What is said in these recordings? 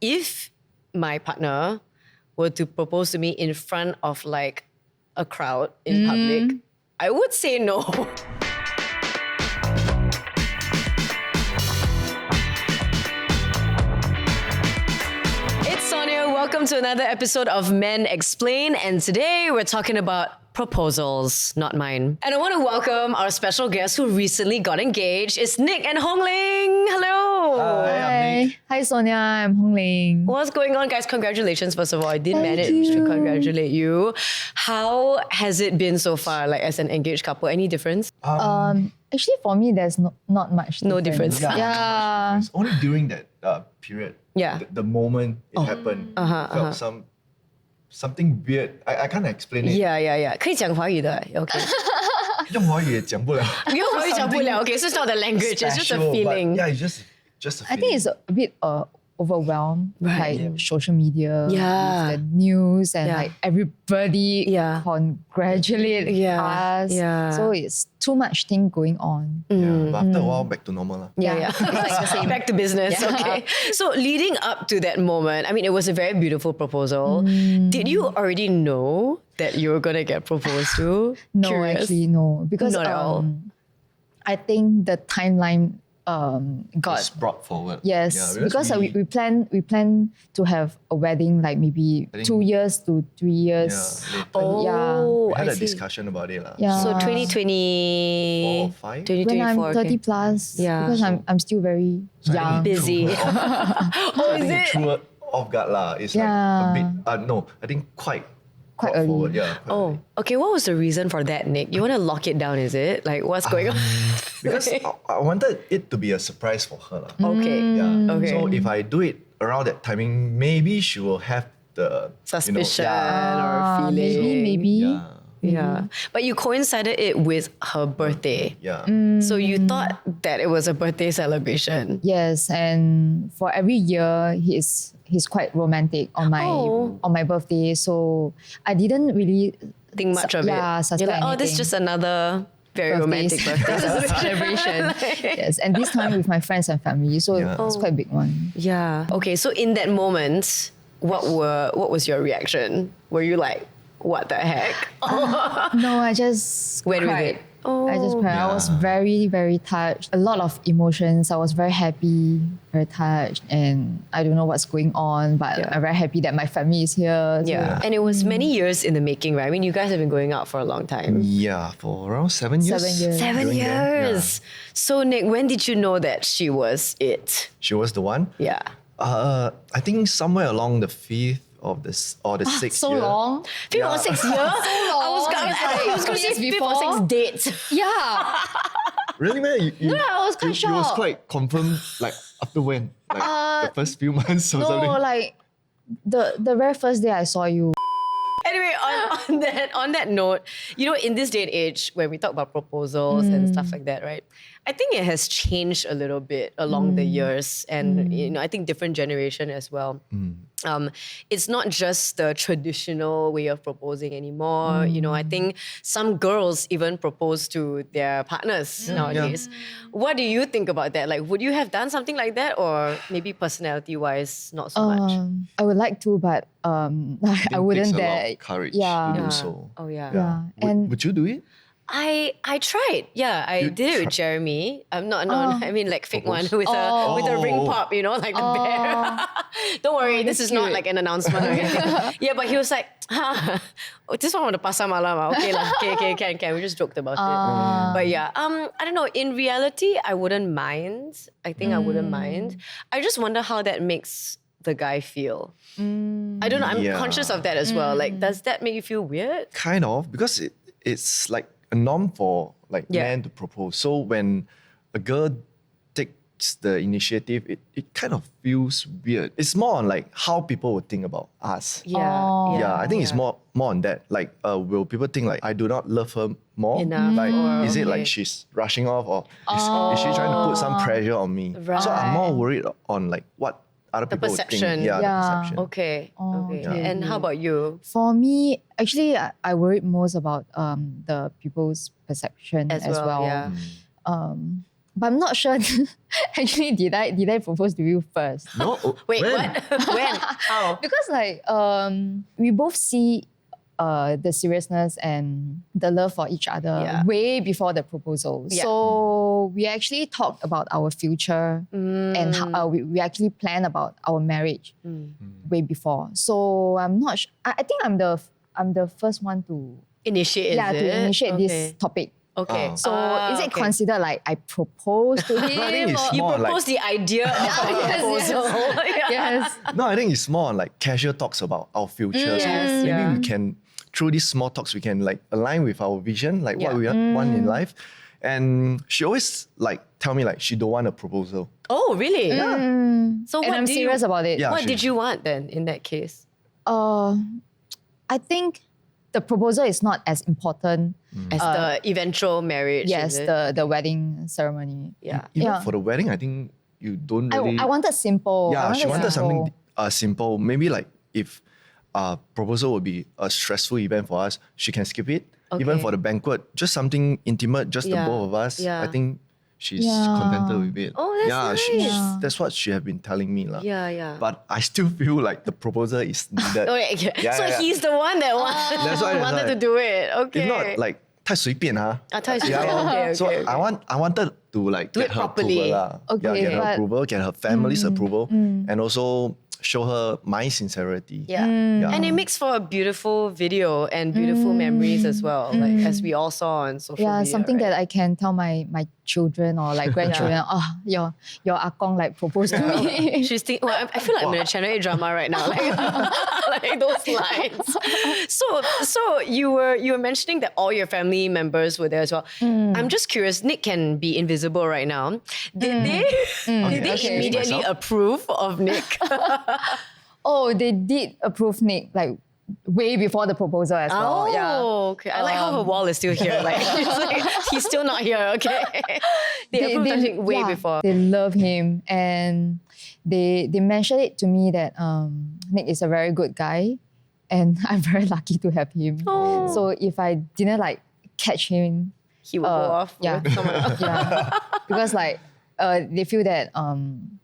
If my partner were to propose to me in front of like a crowd in public, I would say no. It's Sonia. Welcome to another episode of Men Explain. And today we're talking about proposals, not mine. And I want to welcome our special guest who recently got engaged. It's Nick and Hong Ling. Hello. Hi, I'm Nick. Hi Sonia, I'm Hong Ling. What's going on, guys? Congratulations, first of all. I did Thank manage to you. congratulate you. How has it been so far, like as an engaged couple? Any difference? Actually, for me, there's not much. No difference. Yeah. It's only during that period, Yeah. the moment it happened, felt something weird. I can't explain it. Yeah. 可以讲华语的 okay. 用华语也讲不了。用华语讲不了 okay, so it's not the language, it's just a Special, but feeling. Yeah, it's just a feeling. I think it's a bit overwhelmed Right. by social media, Yeah. with the news, and Yeah. like everybody Yeah. congratulate Yeah. us. Yeah. So it's too much thing going on. Yeah, but after a while, back to normal. Lah. Yeah. It's like the same. Back to business. Yeah. Okay. So leading up to that moment, I mean, it was a very beautiful proposal. Did you already know that you were gonna get proposed to? No, Curious. actually, no. Because Not at all. I think the timeline got It's brought forward. yes, Yeah, because we plan to have a wedding like maybe I think- 2 years to 3 years. Yeah, later. Oh, We had I a see. discussion about it. Yeah. So 2020, 4 or 5? 2024. When I'm 30 okay. plus, Yeah. because I'm still very So I young. think it Busy. threw her off. Oh, I is think it it? threw her off guard lah. It's like Yeah. a bit. No, I think quite Quite brought early. forward. Yeah. quite Oh, early. okay. What was the reason for that, Nick? You want to lock it down, is it? Like, what's going on? Because I wanted it to be a surprise for her. Lah. Okay. Yeah. Okay. So if I do it around that timing, maybe she will have the Suspicion yeah. or feeling. Maybe. Yeah. Yeah. But you coincided it with her birthday. Yeah. So you thought that it was a birthday celebration. Yes, and for every year he's quite romantic on Oh. my birthday. So I didn't really Think much of yeah, it. suspect You're like, oh, this is anything. just another very romantic birthday celebration. Yes, and this time with my friends and family. So Yeah. it's quite a big one. Yeah. Okay, so in that moment, what was your reaction? Were you like, what the heck? No, I just Went with cried. it. Oh. I just cried. I was Yeah. very, very touched. A lot of emotions. I was very happy, very touched, and I don't know what's going on, but Yeah. I'm very happy that my family is here. So Yeah. And it was many years in the making, right? I mean, you guys have been going out for a long time. Yeah, for around 7 years. 7 years. 7 Doing that, years. So, Nick, when did you know that she was it? She was the one. Yeah. I think somewhere along the 5th of this or the 6th so year. long. 5th or 6th year? I was going to say 5th or 6th date. Yeah. Really, man? You, I was quite You was shocked. quite confirmed. Like after when? Like the first few months or No, something. like the very first day I saw you. Anyway, on that note, you know, in this day and age, when we talk about proposals and stuff like that, right? I think it has changed a little bit along the years, and you know, I think different generation as well. It's not just the traditional way of proposing anymore. You know, I think some girls even propose to their partners nowadays. What do you think about that? Like, would you have done something like that, or maybe personality-wise, not so much? I would like to, but I It wouldn't takes a lot dare. of courage Yeah. to Yeah. do so. Oh yeah. Yeah. Would you do it? I tried. Yeah, I You did it with Jeremy. I'm not I mean like fake one with a ring pop, you know, like the bear. Don't worry, this is not cute. like an announcement or anything. Yeah, but he was like, this one on the pasar malam. Okay lah, okay, can. We just joked about it. But yeah, I don't know. In reality, I wouldn't mind. I think I wouldn't mind. I just wonder how that makes the guy feel. I don't know. I'm Yeah. conscious of that as well. Like, does that make you feel weird? Kind of, because it's like a norm for like Yeah. men to propose. So when a girl takes the initiative, it kind of feels weird. It's more on like how people would think about us. Yeah, I think it's more on that. Like, will people think like I do not love her more? Enough, Like, or- is it okay. like she's rushing off, or is she trying to put some pressure on me? So I'm more worried on like what other people would perception. think. Yeah, Yeah. the perception. Okay. okay. And how about you? For me, actually, I worried most about the people's perception As as well, well. yeah. but I'm not sure. Actually, did I propose to you first? No. Wait, when? what? When? How? Because like we both see the seriousness and the love for each other way before the proposal. Yeah. So we actually talked about our future and how, we actually planned about our marriage way before. So I'm not. I think I'm the first one to Initiate, to initiate this topic. Okay. So is it considered like I proposed to him? I think it's or- You more proposed the idea of a proposal. Yes. No, I think it's more on like casual talks about our future. Yes, So maybe yeah. we can, through these small talks, we can like align with our vision, like what we Mm. want in life. And she always like tell me like she don't want a proposal. Oh, really? So And what I'm do serious you, about it. Yeah. what she- did you want then in that case? I think the proposal is not as important As the eventual marriage? yes, is it? the wedding ceremony. Yeah. Even Yeah. for the wedding, I think you don't really. I wanted simple. Yeah, she wanted simple. something simple. Maybe like if proposal would be a stressful event for us, she can skip it. Even Okay. for the banquet, just something intimate, just the Yeah, both of us. yeah. I think she's Yeah. contented with it. Oh, that's nice. That's what she have been telling me. lah. Yeah, yeah. But I still feel like the proposal is needed. Okay. Yeah, So yeah. he's the one that That's why- that's wanted why. to do it. Okay. If not, like 太随便哈。太随便, okay, So okay. I wanted to like Do get it her properly. approval lah. Okay, get her but- approval, get her family's approval, and also show her my sincerity. Yeah. Yeah. And it makes for a beautiful video and beautiful memories as well, like as we all saw on social Yeah, media. something right? that I can tell my children or like grandchildren. Oh, your akong like proposed to me. She's thinking, well, I feel like I'm in a Channel 8 drama right now, like, like those lines. So you were mentioning that all your family members were there as well. I'm just curious. Nick can be invisible right now. Did they Okay. immediately Myself? approve of Nick? Oh, they did approve Nick like way before the proposal as well. Yeah. Okay. I like how her wall is still here. Like, he's still not here. Okay. They approved of Nick way before. They love him and they mentioned it to me that Nick is a very good guy and I'm very lucky to have him. Oh. So if I didn't like catch him, He will go off yeah. with someone else. yeah, because like they feel that I'm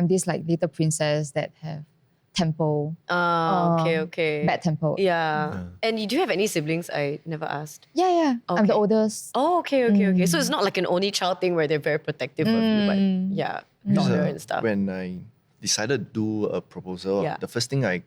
this like little princess that have temple, Okay. bad temple. Yeah. And you do you have any siblings? I never asked. Yeah. I'm the Okay. oldest. Oh, okay. So it's not like an only child thing where they're very protective of you, but yeah, daughter and stuff. When I decided to do a proposal, Yeah. the first thing I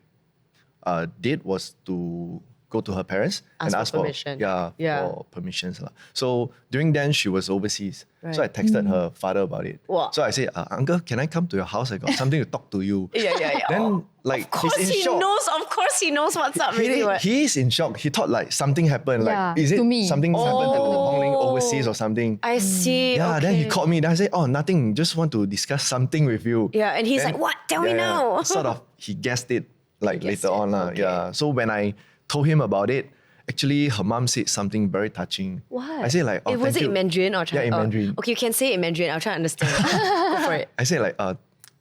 did was to go to her parents and Ask for ask for permission. yeah, Yeah. for permissions lah. So during then she was overseas, so I Right. texted her father about it. Wow. So I said, Uncle, can I come to your house? I got something to talk to you. Yeah. Then like Of course he's in he shock. knows. Of course he knows what's up. Really, what? He is in shock. He thought like something happened. Like Yeah, is it to me. something happened to Oh. Hong Ling overseas or something? I see. Yeah, okay. then he called me. Then I said, "Oh, nothing. Just want to discuss something with you." Yeah, and he's Then- like, "What? Tell me now." Sort of. He guessed it like He guessed later it, on, lah. okay. Yeah. So when I told him about it, actually her mom said something very touching. What? I said like, "Oh, was thank it you." in Mandarin or Chinese? Yeah, in Mandarin. Okay, you can say it in Mandarin. I'll try to understand. Go for it. I said like,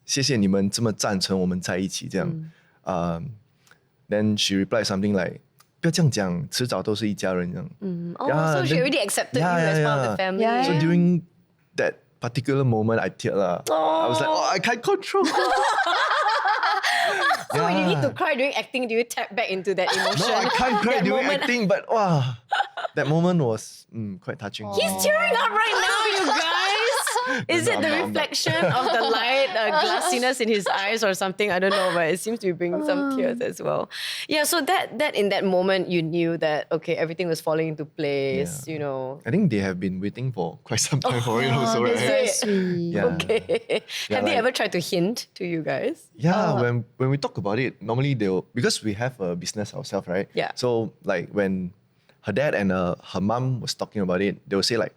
谢谢你们这么赞成我们在一起这样。Then she replied something like, 不要这样讲，迟早都是一家人这样。Oh, Yeah, so she then- already accepted Yeah, you as yeah, part of yeah. the family. Yeah, So during that particular moment, I teared lah. I was like, oh, I can't control. So when you need to cry during acting, do you tap back into that emotion? No, I can't cry That during moment- acting, but wow, that moment was quite touching. He's tearing up right now, you guys. Is it No, the I'm not. reflection of the light, glassiness in his eyes or something? I don't know, but it seems to be bringing some tears as well. Yeah, so that in that moment, you knew that, okay, everything was falling into place, Yeah. you know. I think they have been waiting for quite some time for it also, That's right? very sweet. Yeah. Okay. Yeah, Have they like- ever tried to hint to you guys? Yeah, when we talk about it, normally they'll, because we have a business ourselves, right? Yeah. So like when her dad and her mom was talking about it, they will say like,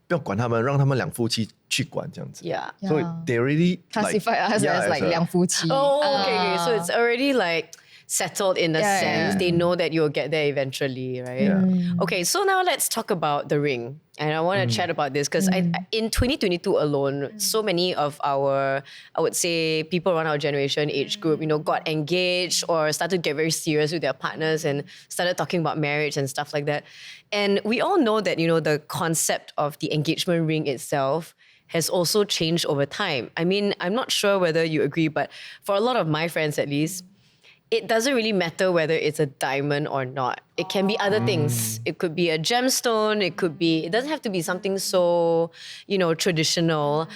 不要管他们，让他们两夫妻去管这样子。 Yeah. So Yeah. they already Classify us as like 两夫妻. Oh, okay. So it's already like settled in a Yeah, sense. yeah. They know that you'll get there eventually, right? Yeah. Okay, so now let's talk about the ring. And I want to chat about this because in 2022 alone, so many of our, I would say, people around our generation age group, got engaged or started to get very serious with their partners and started talking about marriage and stuff like that. And we all know that, the concept of the engagement ring itself has also changed over time. I mean, I'm not sure whether you agree, but for a lot of my friends at least, it doesn't really matter whether it's a diamond or not. It can be other things. It could be a gemstone. It doesn't have to be something so, traditional.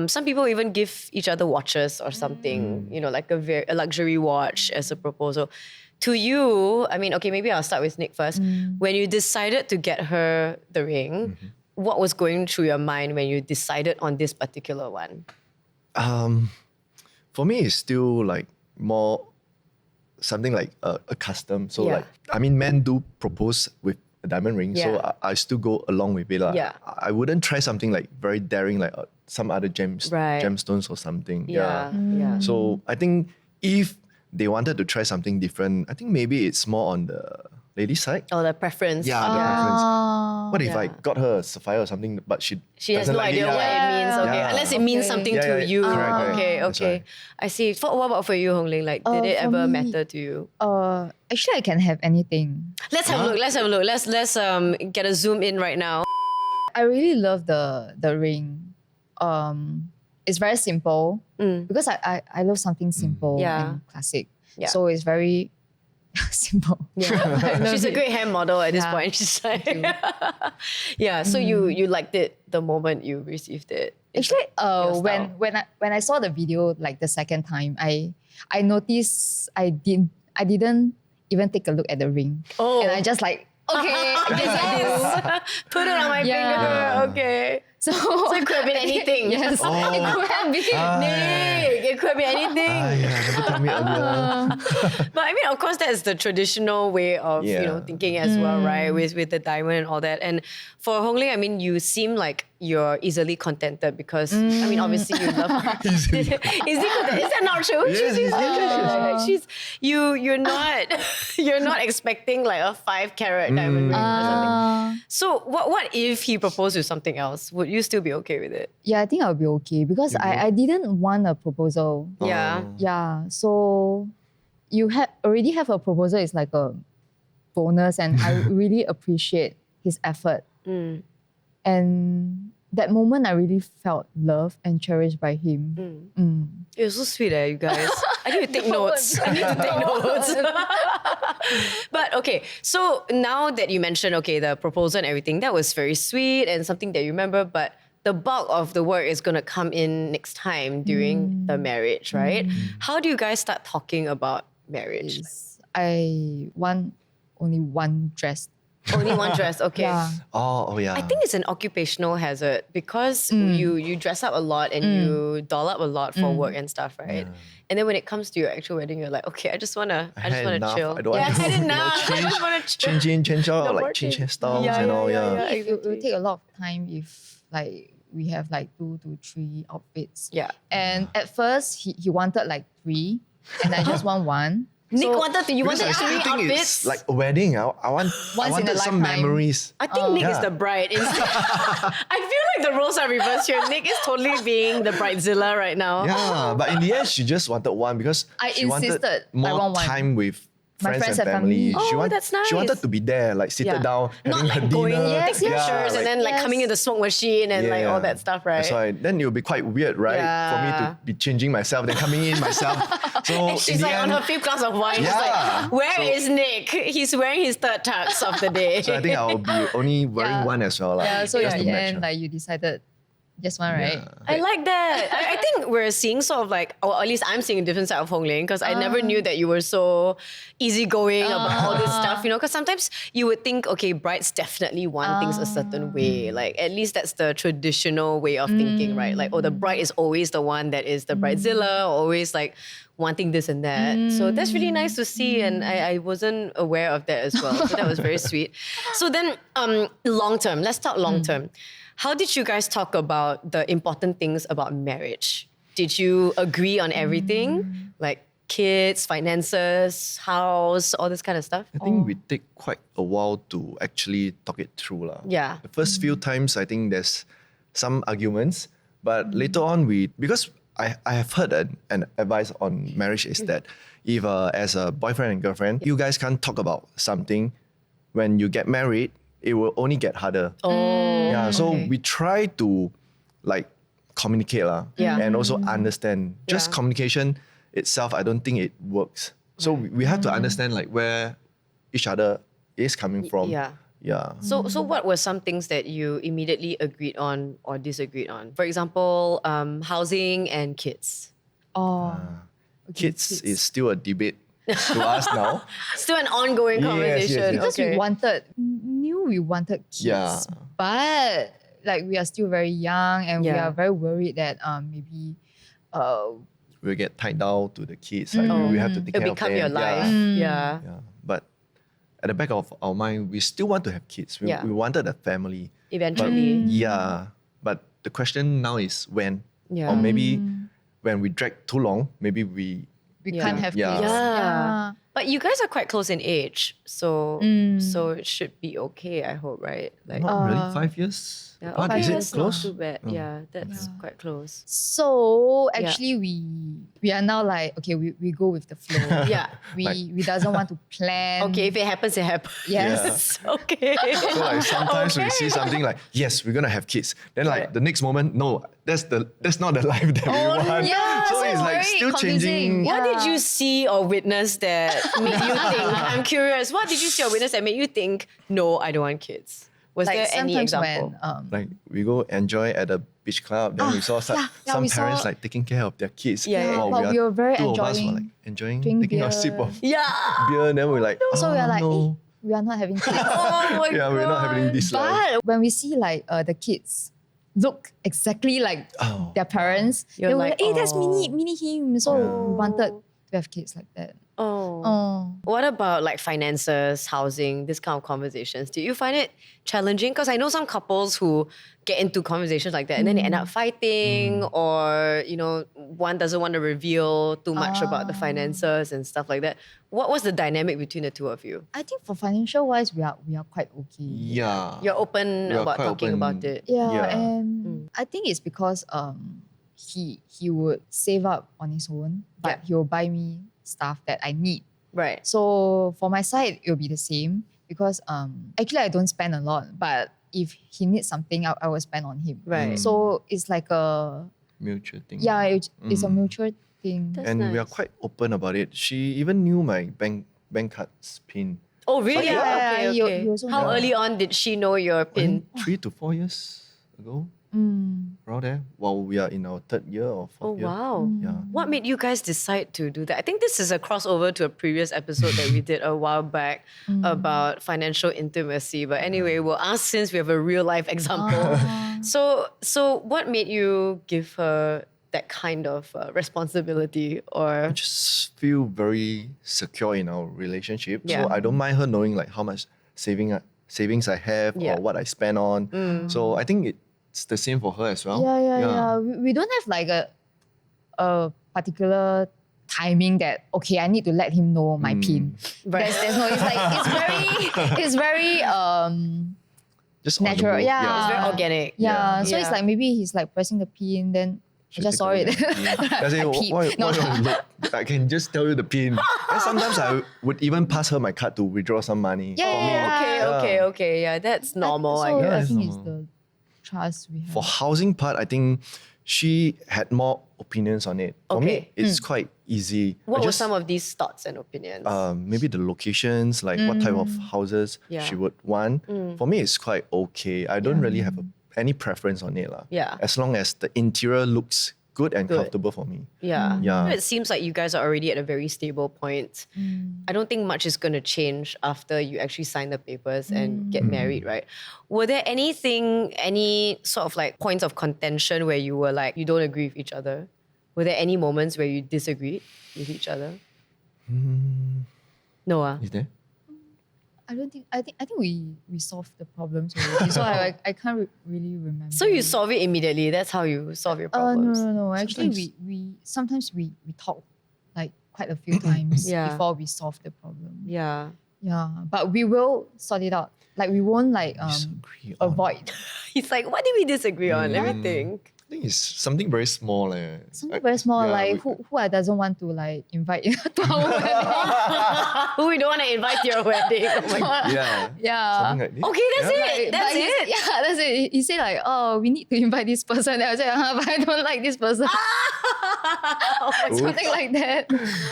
Some people even give each other watches or something, like a luxury watch as a proposal. To you, I mean, okay, maybe I'll start with Nick first. When you decided to get her the ring, what was going through your mind when you decided on this particular one? For me, it's still like more something like a custom. So like, I mean, men do propose with a diamond ring, so I still go along with it. Yeah. I wouldn't try something like very daring, like some other gemstones or something. Yeah. So I think if they wanted to try something different, I think maybe it's more on the lady side. Or the preference. Yeah, the preference. What if I got her a sapphire or something, but she has doesn't no like idea it? what it means. Okay, Yeah. unless it means something to you. Correct. Okay. That's right. I see. What about for you, Hong Ling? Like, did it For ever me, matter to you? Actually, I can have anything. Let's have a look. Let's get a zoom in right now. I really love the ring. It's very simple because I love something simple and classic. Yeah. So it's very simple. Yeah. She's a great hand model at this point. She's like, yeah. So you liked it the moment you received it. Actually, your style. when I saw the video like the second time, I noticed I didn't even take a look at the ring. Oh. And I just like, okay, yes. Put it on my Yeah. finger. Okay. So it could have been anything. Yes, it could have been. Nick, it could be anything. Never tell me earlier. But I mean, of course, that's the traditional way of thinking as well, right? With the diamond and all that. And for Hong Ling, I mean, you seem like you're easily contented because I mean, obviously you love her. Easily contented. Is that not true? Yes, You're not expecting like a 5-carat diamond ring or something. So what if he proposed with something else? Would you still be okay with it? Yeah, I think I'll be okay because I didn't want a proposal. Yeah. Yeah, so you already have a proposal is like a bonus, and I really appreciate his effort. And that moment, I really felt loved and cherished by him. It was so sweet, you guys. I need to take notes. But okay, so now that you mentioned, the proposal and everything, that was very sweet and something that you remember, but the bulk of the work is going to come in next time during the marriage, right? How do you guys start talking about marriage? I want only one dress. Only one dress, okay. Yeah. Oh yeah. I think it's an occupational hazard because you dress up a lot and you doll up a lot for work and stuff, right? And then when it comes to your actual wedding, you're like, okay, I just wanna chill. I don't want I had enough. I just wanna chill. change out, No like more change things. hairstyles Yeah, and all. yeah, Yeah. yeah. It will take a lot of time if like we have like 2 to 3 outfits. Yeah. And at first he wanted like 3, and I just want 1. Nick So- wanted Because I 3 still think outfits. it's like a wedding. I wanted in a some lifetime. memories. I think Nick is Yeah. the bride. I feel like the roles are reversed here. Nick is totally being the bridezilla right now. Yeah, but in the end, she just wanted one because I she wanted insisted, I more want one. time with My friends and family. Oh, that's She wanted nice. to be there, like seated down, Not having like her going dinner. take pictures and then like Yes. coming in the smoke machine and like all that stuff, right? That's why. Then it would be quite weird, right, for me Yeah. to be changing myself, then coming in myself. So And she's in the like on end, her 5th glass of wine. She's Yeah. like, where is Nick? He's wearing his 3rd tux of the day. so I think I'll be only wearing one as well. Yeah, so just in to the match end, her. like you decided just one, right? I like that. I think we're seeing sort of like, or at least I'm seeing a different side of Hong Ling because I never knew that you were so easygoing about all this stuff, because sometimes you would think, okay, brides definitely want things a certain way. Like at least that's the traditional way of thinking, right? Like, oh, the bride is always the one that is the bridezilla, always like wanting this and that. So that's really nice to see, and I wasn't aware of that as well. So that was very sweet. So then, long term, let's talk long term. How did you guys talk about the important things about marriage? Did you agree on everything? Like kids, finances, house, all this kind of stuff? I think we take quite a while to actually talk it through. lah. Yeah. The first few times, I think there's some arguments, but later on, because I have heard an advice on marriage is that if as a boyfriend and girlfriend, you guys can't talk about something, when you get married, it will only get harder. Oh. Yeah, so we try to like communicate lah, Yeah. and also understand. Just Yeah. communication itself, I don't think it works. So we have to understand like where each other is coming from. Yeah. Yeah. So what were some things that you immediately agreed on or disagreed on? For example, housing and kids. Oh. Kids is still a debate to us now. Still an ongoing Yes, yes, conversation. yes. Because Okay. we wanted kids. Yeah. But like we are still very young and we Yeah. are very worried that maybe We'll get tied down to the kids. Like we have to take It'll care become of them. your life. Yeah. Yeah. But at the back of our mind, we still want to have kids. Yeah. We wanted a family. Eventually. Yeah. But the question now is when. Yeah. Or maybe when we drag too long, maybe we we can't have Yeah. kids. Yeah. But you guys are quite close in age, so it should be okay, I hope, right? Like not really 5 years. yeah, apart. okay, Is it that's close? not too bad. Yeah, that's quite close. So actually we are now like, okay, we go with the flow. Yeah. We doesn't want to plan. Okay, if it happens, it happens. Yes. Okay. So like sometimes we Okay. see something like, yes, we're gonna have kids. Then like the next moment, no, that's not the life that we want. yeah, so so it's like very still confusing. changing. What did you see or witness that made you think? I'm curious. What did you see or witness that made you think, no, I don't want kids? Was Like there any sometimes example? when Like we go enjoy at a beach club, then we saw some we parents saw- like taking care of their kids. Yeah, yeah. While but we were very two of us were enjoying like enjoying drink taking a beer. sip of Yeah. beer, and then we're like, so we are like, no. we are not having kids. Oh my Yeah, god. we're not having this life. But when we see like the kids look exactly like Oh. their parents, You're they were like, like, hey, that's oh. mini him. So we wanted to have kids like that. Oh. Oh. What about like finances, housing, this kind of conversations? Do you find it challenging? Because I know some couples who get into conversations like that and then they end up fighting, or one doesn't want to reveal too much about the finances and stuff like that. What was the dynamic between the two of you? I think for financial wise, we are quite okay. Yeah. You're open We are about quite talking open. about it. Yeah, Yeah. and I think it's because he would save up on his own, but he will buy me stuff that I need. Right. So for my side, it will be the same because actually I don't spend a lot, but if he needs something, I will spend on him. Right. So it's like a Mutual thing. it's a mutual thing. That's And we are nice. quite open about it. She even knew my bank card's pin. Oh, really? Yeah, Okay, he- okay. he also How know. early on did she know your I pin? think 3 to 4 years ago, Mm. around there, while we are in our 3rd year or 4th Oh, year. wow. Yeah. What made you guys decide to do that? I think this is a crossover to a previous episode that we did a while back about financial intimacy. But anyway, we'll ask since we have a real life example. So what made you give her that kind of responsibility? Or I just feel very secure in our relationship. Yeah. So I don't mind her knowing like how much savings I have Yeah. or what I spend on. So I think it's the same for her as well. Yeah. We don't have like a particular timing that okay, I need to let him know my pin. Right. There's no. It's like it's very Just on the natural. move. Yeah. It's very organic. Yeah. So it's Yeah. like maybe he's like pressing the pin, then I She'll just take saw away it. the pin. I say, I peep. why No. don't you look? I can just tell you the pin. And sometimes I would even pass her my card to withdraw some money. Yeah, for me. yeah. Okay. Yeah, that's normal, So I I guess. think Yeah, it's it's the trust we have. For housing part, I think she had more opinions on it. For me, Okay. it's quite easy. What I were just, some of these thoughts and opinions? maybe the locations, like what type of houses Yeah. she would want. For me, it's quite okay. I don't really have any preference on it. Yeah. As long as the interior looks good and Good. comfortable for me. Yeah. Yeah. It seems like you guys are already at a very stable point. I don't think much is going to change after you actually sign the papers and get married, right? Were there any sort of like points of contention where you were like, you don't agree with each other? Were there any moments where you disagreed with each other? No. Is there? I don't think. I think we solved the problems already. So I can't really remember. So you solve it immediately. That's how you solve your problems. No. Actually, sometimes we talk like quite a few times Yeah. before we solve the problem. Yeah. Yeah, but we will sort it out. Like we won't like Disagree on- avoid. He's like, what did we disagree on? Let me think. think it's something very small. Something very small, who doesn't want to like invite to our wedding? Who we don't want to invite to your wedding? Oh my God. Yeah. Something like this. Okay, that's it. Like, That's it. Yeah, that's it. He said like, oh, we need to invite this person. I was like, but I don't like this person. Something like that.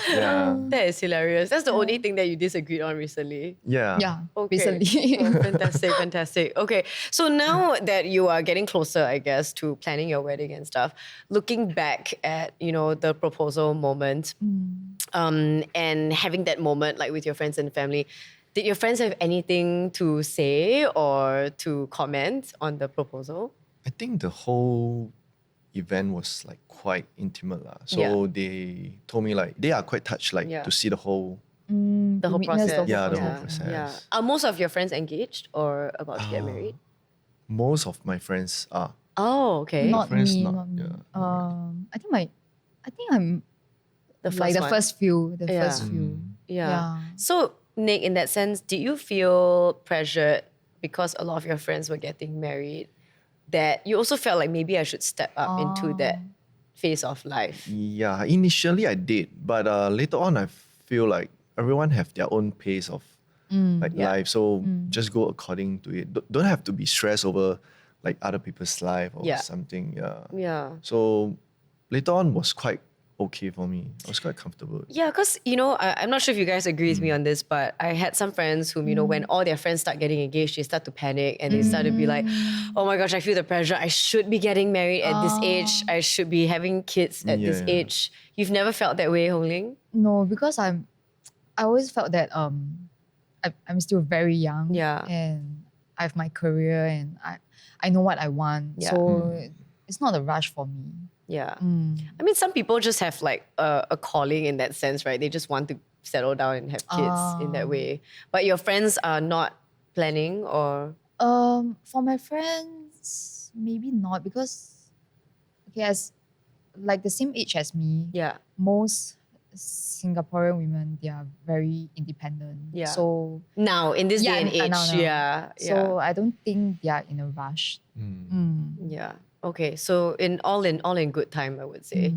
Yeah. That is hilarious. That's the only thing that you disagreed on recently. Yeah. Yeah, Okay. recently. Oh, fantastic, fantastic. Okay, so now that you are getting closer, I guess, to planning your wedding and stuff, looking back at, the proposal moment, and having that moment like with your friends and family, did your friends have anything to say or to comment on the proposal? I think the whole event was like quite intimate. So Yeah. they told me like they are quite touched to see the whole The whole process. the whole process. Yeah. Are most of your friends engaged or about to get married? Most of my friends are. Oh, okay. Not friends, me, not- not me. yeah. I think I'm The like the one. first few. The Yeah. first few. Yeah. Yeah. So, Nick, in that sense, did you feel pressured because a lot of your friends were getting married that you also felt like maybe I should step up into that phase of life? Yeah, initially I did, but later on I feel like everyone have their own pace of life. So just go according to it. Don't have to be stressed over like other people's life or something. Yeah. Yeah. So later on was quite okay for me. I was quite comfortable. Yeah, because, I'm not sure if you guys agree with me on this, but I had some friends whom, when all their friends start getting engaged, they start to panic and they start to be like, oh my gosh, I feel the pressure. I should be getting married at this age. I should be having kids at this Yeah. age. You've never felt that way, Hong Ling? No, because I always felt that I'm still very young. Yeah. And I have my career and I know what I want. Yeah. So it's not a rush for me. Yeah. I mean, some people just have like a calling in that sense, right? They just want to settle down and have kids in that way. But your friends are not planning or... For my friends, maybe not because as like the same age as me, Yeah. most Singaporean women, they are very independent. Yeah. So Now, in this day and age, now. yeah. So I don't think they are in a rush. Yeah. Okay. So all in good time, I would say.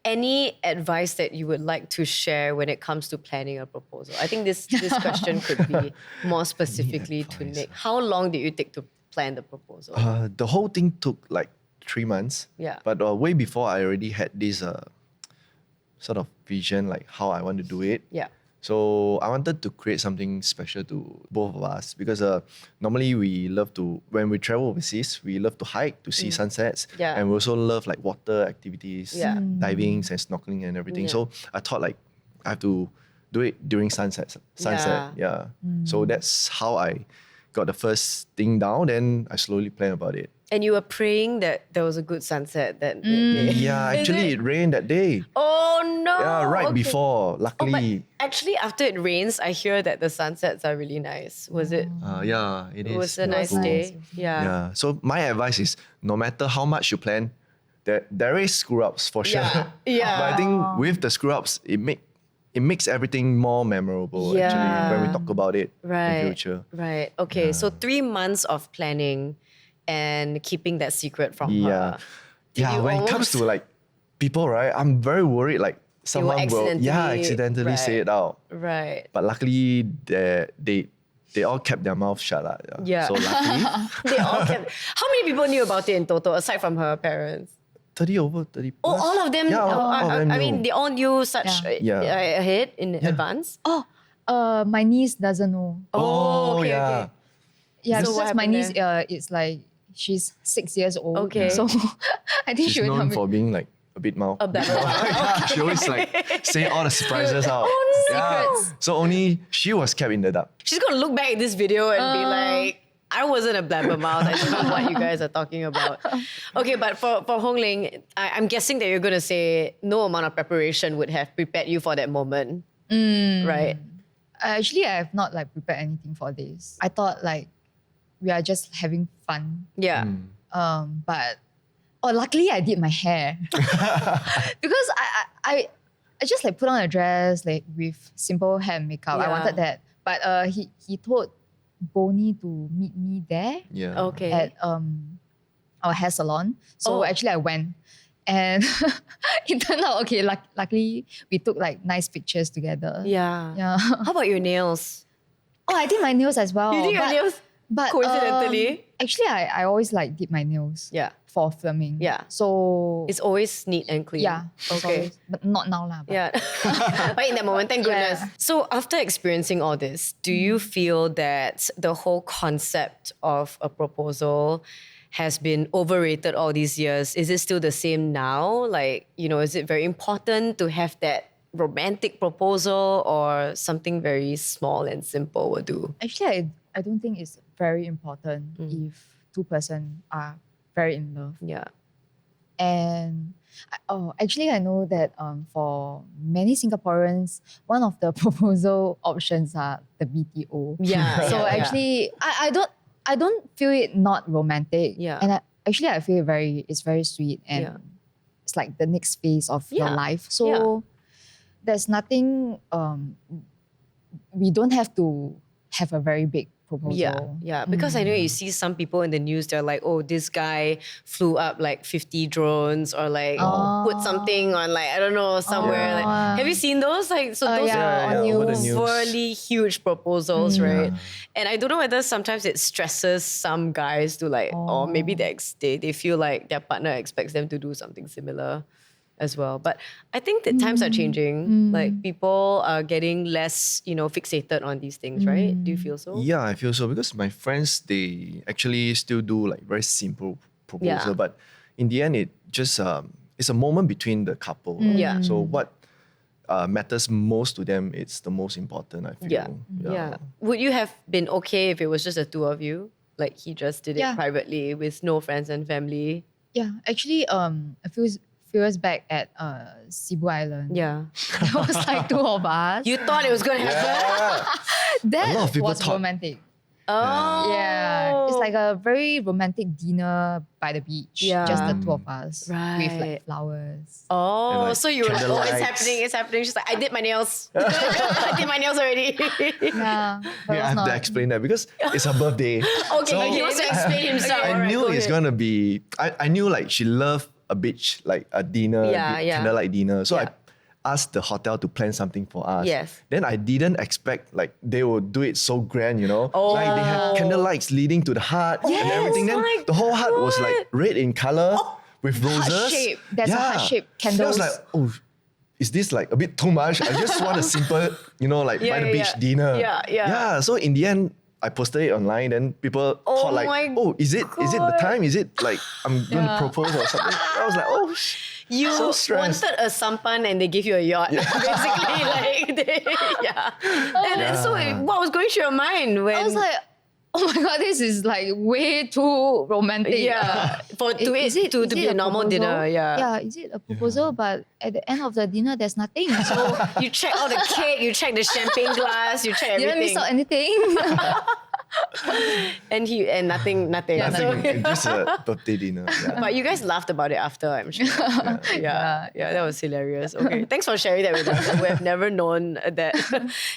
Any advice that you would like to share when it comes to planning a proposal? I think this question could be more specifically to advice. Nick. How long did you take to plan the proposal? The whole thing took like 3 months. Yeah. But way before I already had this sort of vision like how I want to do it. Yeah. So I wanted to create something special to both of us because normally we love to, when we travel overseas, we love to hike to see sunsets. Yeah. And we also love like water activities, Yeah. divings and snorkeling and everything. Yeah. So I thought like I have to do it during sunset. Yeah. So that's how I got the first thing down. Then I slowly plan about it. And you were praying that there was a good sunset that day. Yeah, actually it rained that day. Oh no! Yeah, right Okay. before. Oh, but Luckily. actually, after it rains, I hear that the sunsets are really nice. Was it? Yeah, it is. It was a It nice cool. day. Yeah. Yeah. So my advice is no matter how much you plan, there is screw ups for sure. Yeah. Yeah. But I think with the screw ups, it makes everything more memorable actually when we talk about it Right. in future. Right. Okay. So 3 months of planning and keeping that secret from Yeah. her. Did Yeah. you When it comes to like people, right? I'm very worried like someone will accidentally say it out. Right. But luckily they all kept their mouth shut. Yeah. So luckily. They all kept. How many people knew about it in total aside from her parents? 30 plus. Oh, all of them. Yeah, all of them I mean, knew. they all knew such Yeah. ahead in advance. My niece doesn't know. Oh, okay, yeah. okay. Yeah, So what because my happened niece, there? it's like she's 6 years old. Okay. So I think She's she would known help me. for being like a bit mouth. A blabbermouth. She always like say all the surprises out. Secrets. So only she was kept in the dark. She's gonna look back at this video and be like, I wasn't a blabbermouth. I don't know what you guys are talking about. Okay, but for Hong Ling, I'm guessing that you're gonna say no amount of preparation would have prepared you for that moment. Right? Actually, I have not like prepared anything for this. I thought like we are just having fun. Yeah. But luckily I did my hair because I just like put on a dress like with simple hair and makeup. I Yeah. wanted that, but he told Bonnie to meet me there Yeah. Okay. at our hair salon. So actually I went. And it turned out okay. Luckily, we took like nice pictures together. Yeah. How about your nails? Oh, I did my nails as well. You did your nails? But coincidentally? actually, I always like did my nails. Yeah. For filming. Yeah. So It's always neat and clean. yeah. it's Okay. always- but not now lah. But Yeah. But in that moment, thank goodness. Yeah. So after experiencing all this, do you feel that the whole concept of a proposal has been overrated all these years? Is it still the same now? Like, is it very important to have that romantic proposal, or something very small and simple will do? Actually, I don't think it's very important if two person are very in love. Yeah. And actually, I know that for many Singaporeans, one of the proposal options are the BTO. Yeah. So actually, I don't feel it not romantic. Yeah. And I feel it's very sweet, and it's like the next phase of your life. So there's nothing. We don't have to have a very big proposal. Yeah. Because I know you see some people in the news, they're like, oh, this guy flew up like 50 drones, or like put something on like, I don't know, somewhere. Like, have you seen those? Like, so those yeah, are on over the news. news. overly huge proposals, right? And I don't know whether sometimes it stresses some guys to like, or maybe they feel like their partner expects them to do something similar as well. But I think that times are changing. Like, people are getting less, fixated on these things, right? Do you feel so? Yeah, I feel so, because my friends, they actually still do like very simple proposal, Yeah. but in the end, it just it's a moment between the couple. Yeah. So what matters most to them, it's the most important, I feel. Yeah. Would you have been okay if it was just the two of you? Like, he just did it Yeah. privately with no friends and family? Yeah, actually, a few years back at Cebu Island. Yeah. There was like two of us. You thought it was going to happen? That A lot of people was thought- romantic. Oh. Yeah, it's like a very romantic dinner by the beach. Yeah. Just the two of us with Right. like flowers. Oh, And, like, so you were like, oh, it's candlelights. happening. She's like, I did my nails. I did my nails already. Yeah, but Yeah, I it's have not. to explain that because it's her birthday. Okay, he wants to explain himself. I Alright, knew go it's ahead. gonna be. I knew like she loved a beach, like a dinner, Yeah, yeah. candlelight dinner. So Yeah. I asked the hotel to plan something for us. Yes. Then I didn't expect like they would do it so grand, Oh. Like they had candlelights leading to the heart and Yes, everything. Then my the whole heart was God. like red in color with roses. shape. There's a heart-shaped Then I was candles. like, oh, is this like a bit too much? I just want a simple, like Yeah, by the yeah, beach yeah. dinner. Yeah. Yeah. So in the end, I posted it online, then people Oh thought like, my oh, is it the God. time? Is it like I'm going to propose or something? I was like, oh, You so stressed. wanted a sampan and they give you a yacht. Basically, like, And then, so what was going through your mind when... I was like, oh my god, this is like way too romantic. yeah, to Is it be a normal proposal? dinner, yeah. Yeah, is it a proposal? But at the end of the dinner, there's nothing. So You check all the cake, you check the champagne glass, you check you didn't everything. miss out anything. And nothing. Yeah, So- nothing, just a birthday dinner. Yeah. But you guys laughed about it after, I'm sure. Yeah, that was hilarious. Okay, thanks for sharing that with us. We have never known that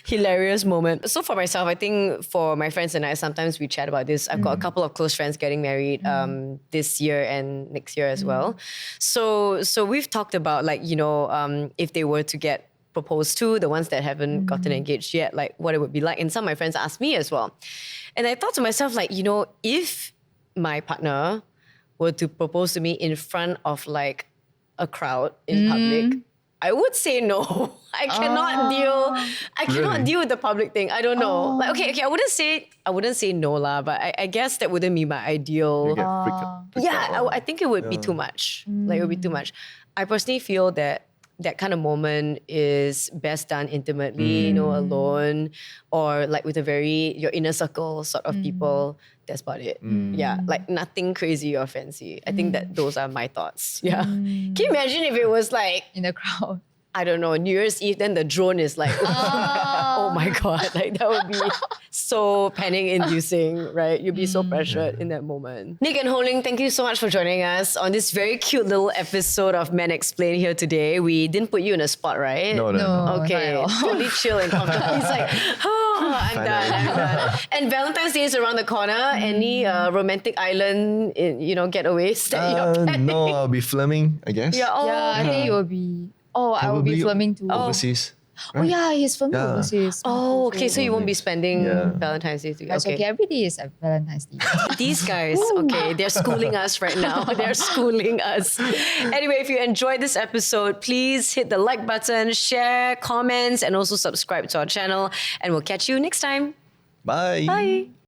hilarious moment. So for myself, I think for my friends and I, sometimes we chat about this. I've got a couple of close friends getting married this year and next year as well. So we've talked about like, if they were to get proposed to, the ones that haven't gotten engaged yet, like what it would be like. And some of my friends asked me as well. And I thought to myself, like, if my partner were to propose to me in front of like a crowd in public, I would say no. I cannot deal with the public thing. I don't know. Like, okay, I wouldn't say no lah, but I guess that wouldn't be my ideal. You get freaked out. I think it would be too much. Like, it would be too much. I personally feel that kind of moment is best done intimately, alone, or like with your inner circle sort of people. That's about it. Yeah, like nothing crazy or fancy. I think that those are my thoughts. Yeah. Can you imagine if it was like, In the crowd. I don't know, New Year's Eve, then the drone is like, oh Oh my God, like that would be so panic-inducing, right? You'd be so pressured in that moment. Nick and Hong Ling, thank you so much for joining us on this very cute little episode of Men Explain here today. We didn't put you in a spot, right? No. Okay, not at all. totally chill and comfortable. He's like, oh, I'm done. And Valentine's Day is around the corner. Any romantic island, getaways that you're planning? No, I'll be filming, I guess. Yeah, I think you will be. Oh, I will be Probably filming too. overseas. Oh yeah, he's filming Yeah. overseas. Oh, okay, so you won't be spending Yeah. Valentine's Day together. It's okay. Every day is a Valentine's Day. These guys, okay, they're schooling us right now. They're schooling us. Anyway, if you enjoyed this episode, please hit the like button, share, comments, and also subscribe to our channel. And we'll catch you next time. Bye. Bye.